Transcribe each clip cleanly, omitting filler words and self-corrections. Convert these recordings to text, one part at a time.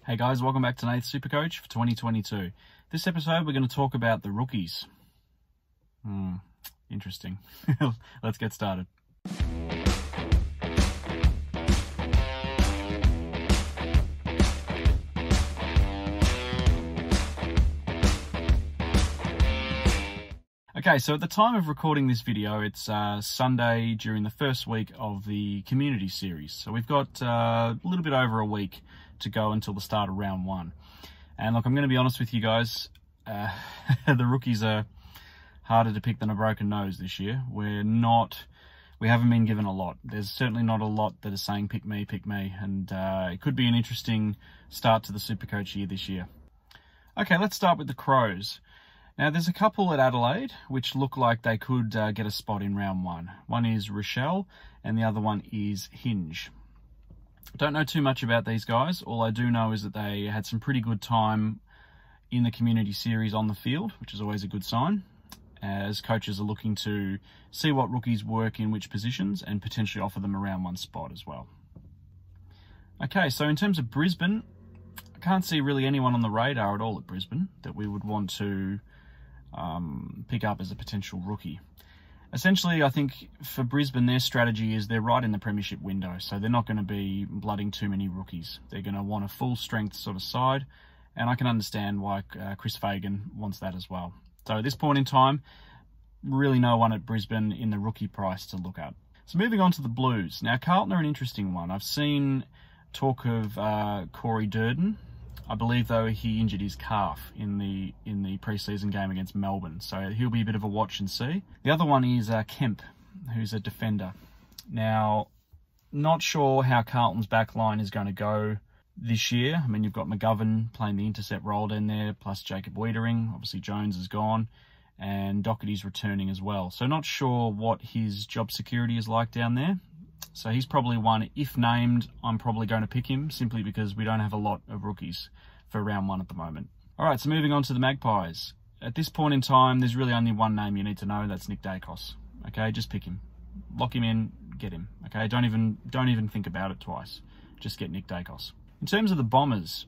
Hey guys, welcome back to Nate's Supercoach for 2022. This episode we're going to talk about the rookies. Interesting. Let's get started. Okay, so at the time of recording this video, it's Sunday during the first week of the community series. So we've got a little bit over a week to go until the start of round one. And look, I'm going to be honest with you guys, the rookies are harder to pick than a broken nose this year. We haven't been given a lot. There's certainly not a lot that is saying pick me, and it could be an interesting start to the Supercoach year this year. Okay, let's start with the Crows. Now, there's a couple at Adelaide which look like they could get a spot in round one. One is Rochelle and the other one is Hinge. Don't know too much about these guys. All I do know is that they had some pretty good time in the community series on the field, which is always a good sign, as coaches are looking to see what rookies work in which positions and potentially offer them a round one spot as well. Okay, so in terms of Brisbane, I can't see really anyone on the radar at all at Brisbane that we would want to pick up as a potential rookie. Essentially, I think for Brisbane, their strategy is they're right in the premiership window, so they're not going to be blooding too many rookies. They're going to want a full strength sort of side, and I can understand why Chris Fagan wants that as well. So at this point in time, really no one at Brisbane in the rookie price to look at. So moving on to the Blues. Now, Carlton are an interesting one. I've seen talk of Corey Durden. I believe, though, he injured his calf in the pre-season game against Melbourne, so he'll be a bit of a watch and see. The other one is Kemp, who's a defender. Now, not sure how Carlton's back line is going to go this year. I mean, you've got McGovern playing the intercept role down there, plus Jacob Wiedering. Obviously, Jones is gone, and Doherty's returning as well. So not sure what his job security is like down there. So he's probably one, if named, I'm probably going to pick him simply because we don't have a lot of rookies for round one at the moment. All right, so moving on to the Magpies. At this point in time, there's really only one name you need to know. That's Nick Dacos. Okay, just pick him. Lock him in, get him. Okay, don't even think about it twice. Just get Nick Dacos. In terms of the Bombers,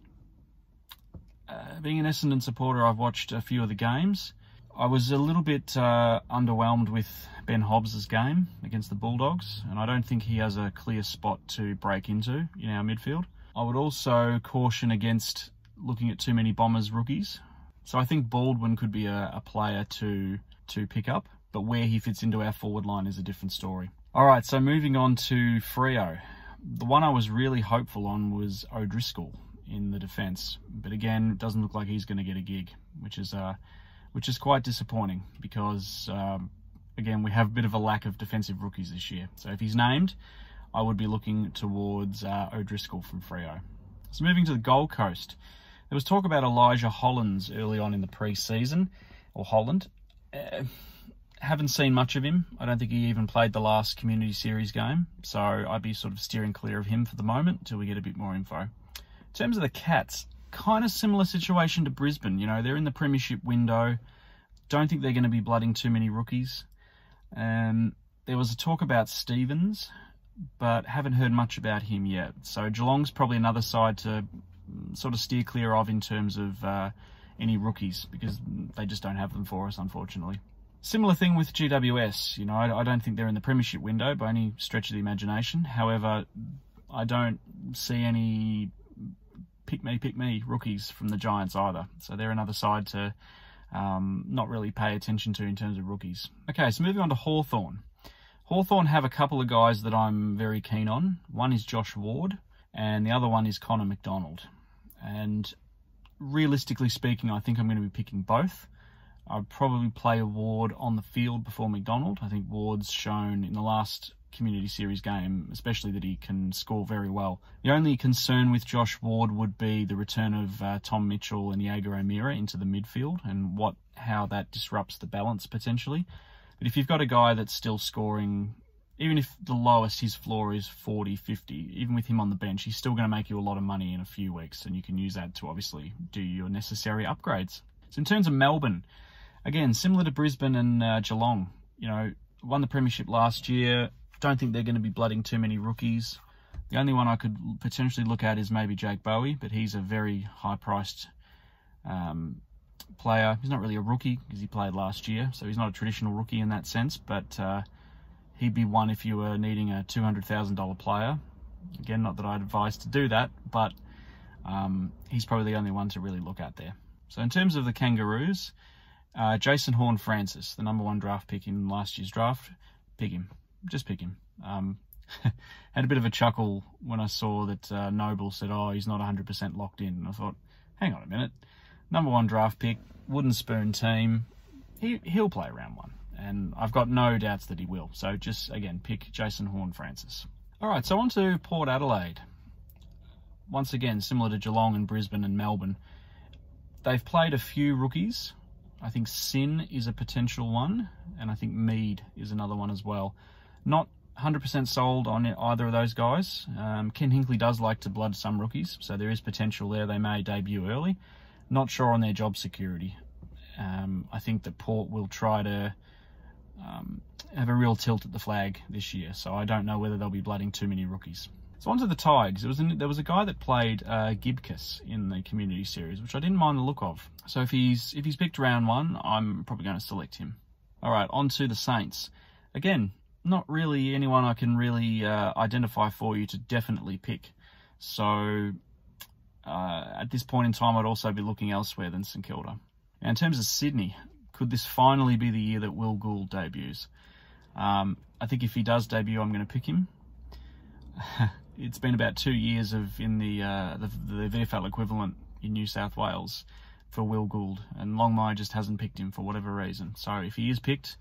being an Essendon supporter, I've watched a few of the games. I was a little bit underwhelmed with Ben Hobbs' game against the Bulldogs, and I don't think he has a clear spot to break into in our midfield. I would also caution against looking at too many Bombers rookies. So I think Baldwin could be a player to pick up, but where he fits into our forward line is a different story. All right, so moving on to Freo. The one I was really hopeful on was O'Driscoll in the defence, but again, it doesn't look like he's going to get a gig, which is quite disappointing because, again, we have a bit of a lack of defensive rookies this year. So if he's named, I would be looking towards O'Driscoll from Freo. So moving to the Gold Coast, there was talk about Elijah Hollands early on in the pre-season, or Holland. Haven't seen much of him. I don't think he even played the last community series game, so I'd be sort of steering clear of him for the moment until we get a bit more info. In terms of the Cats, kind of similar situation to Brisbane. You know, they're in the premiership window. Don't think they're going to be blooding too many rookies. There was a talk about Stevens, but haven't heard much about him yet. So Geelong's probably another side to sort of steer clear of in terms of any rookies, because they just don't have them for us, unfortunately. Similar thing with GWS. You know, I don't think they're in the premiership window by any stretch of the imagination. However, I don't see any pick me rookies from the Giants either. So they're another side to not really pay attention to in terms of rookies. Okay, so moving on to Hawthorn. Hawthorn have a couple of guys that I'm very keen on. One is Josh Ward, and the other one is Connor McDonald. And realistically speaking, I think I'm going to be picking both. I'd probably play Ward on the field before McDonald. I think Ward's shown in the last community series game, especially, that he can score very well. The only concern with Josh Ward would be the return of Tom Mitchell and Jaeger O'Meara into the midfield and how that disrupts the balance potentially. But if you've got a guy that's still scoring, even if the lowest his floor is 40, 50, even with him on the bench, he's still going to make you a lot of money in a few weeks, and you can use that to obviously do your necessary upgrades. So in terms of Melbourne, again, similar to Brisbane and Geelong, you know, won the premiership last year. Don't think they're going to be blooding too many rookies. The only one I could potentially look at is maybe Jake Bowie, but he's a very high-priced player. He's not really a rookie because he played last year, so he's not a traditional rookie in that sense, but he'd be one if you were needing a $200,000 player. Again, not that I'd advise to do that, but he's probably the only one to really look at there. So in terms of the Kangaroos, Jason Horne-Francis, the #1 draft pick in last year's draft, pick him. Just pick him. Had a bit of a chuckle when I saw that Noble said, oh, he's not 100% locked in. And I thought, hang on a minute. #1 draft pick, wooden spoon team, he'll play round 1. And I've got no doubts that he will. So just, again, pick Jason Horne-Francis. All right, so on to Port Adelaide. Once again, similar to Geelong and Brisbane and Melbourne, they've played a few rookies. I think Sin is a potential one, and I think Mead is another one as well. Not 100% sold on either of those guys. Ken Hinkley does like to blood some rookies, so there is potential there. They may debut early. Not sure on their job security. I think that Port will try to have a real tilt at the flag this year, so I don't know whether they'll be blooding too many rookies. So on to the Tigers. There was a guy that played Gibcus in the Community Series, which I didn't mind the look of. So if he's picked round 1, I'm probably going to select him. All right, on to the Saints. Again, not really anyone I can really identify for you to definitely pick. So at this point in time, I'd also be looking elsewhere than St Kilda. Now, in terms of Sydney, could this finally be the year that Will Gould debuts? I think if he does debut, I'm going to pick him. It's been about 2 years in the VFL equivalent in New South Wales for Will Gould, and Longmire just hasn't picked him for whatever reason. So if he is picked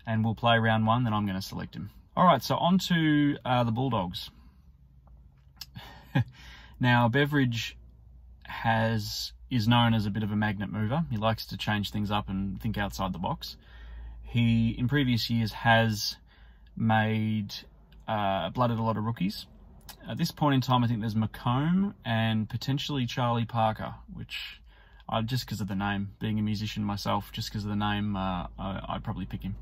and will play round 1, then I'm going to select him. All right, so on to the Bulldogs. Now, Beveridge is known as a bit of a magnet mover. He likes to change things up and think outside the box. He, in previous years, has blooded a lot of rookies. At this point in time, I think there's Macomb and potentially Charlie Parker, which, just because of the name, being a musician myself, just because of the name, I'd probably pick him.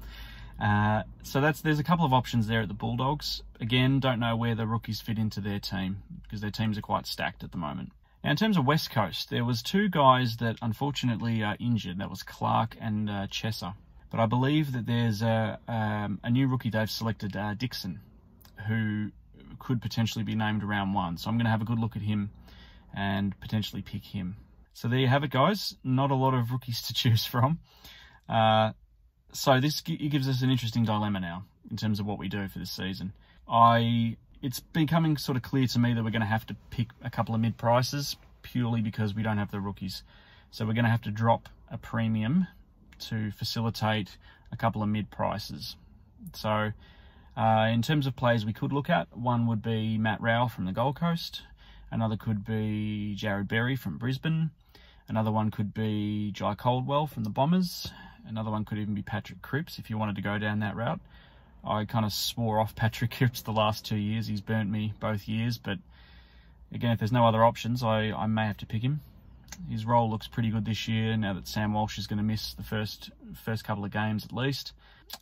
So there's a couple of options there at the Bulldogs. Again, don't know where the rookies fit into their team, because their teams are quite stacked at the moment. Now, in terms of West Coast, there was 2 guys that unfortunately are injured. That was Clark and Chesser. But I believe that there's a new rookie they've selected, Dixon, who could potentially be named round 1. So I'm going to have a good look at him and potentially pick him. So there you have it, guys. Not a lot of rookies to choose from. So it gives us an interesting dilemma now in terms of what we do for this season. It's becoming sort of clear to me that we're going to have to pick a couple of mid-prices purely because we don't have the rookies. So we're going to have to drop a premium to facilitate a couple of mid-prices. So in terms of players we could look at, one would be Matt Rowell from the Gold Coast. Another could be Jared Berry from Brisbane. Another one could be Jai Caldwell from the Bombers. Another one could even be Patrick Cripps if you wanted to go down that route. I kind of swore off Patrick Cripps the last 2 years. He's burnt me both years, but again, if there's no other options, I may have to pick him. His role looks pretty good this year now that Sam Walsh is going to miss the first couple of games at least.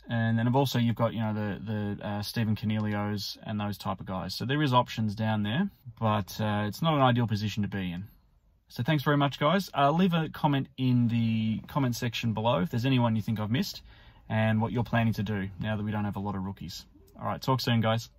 And then also you've got, you know, the Stephen Cornelios and those type of guys. So there is options down there, but it's not an ideal position to be in. So thanks very much, guys. Leave a comment in the comment section below if there's anyone you think I've missed and what you're planning to do now that we don't have a lot of rookies. All right, talk soon, guys.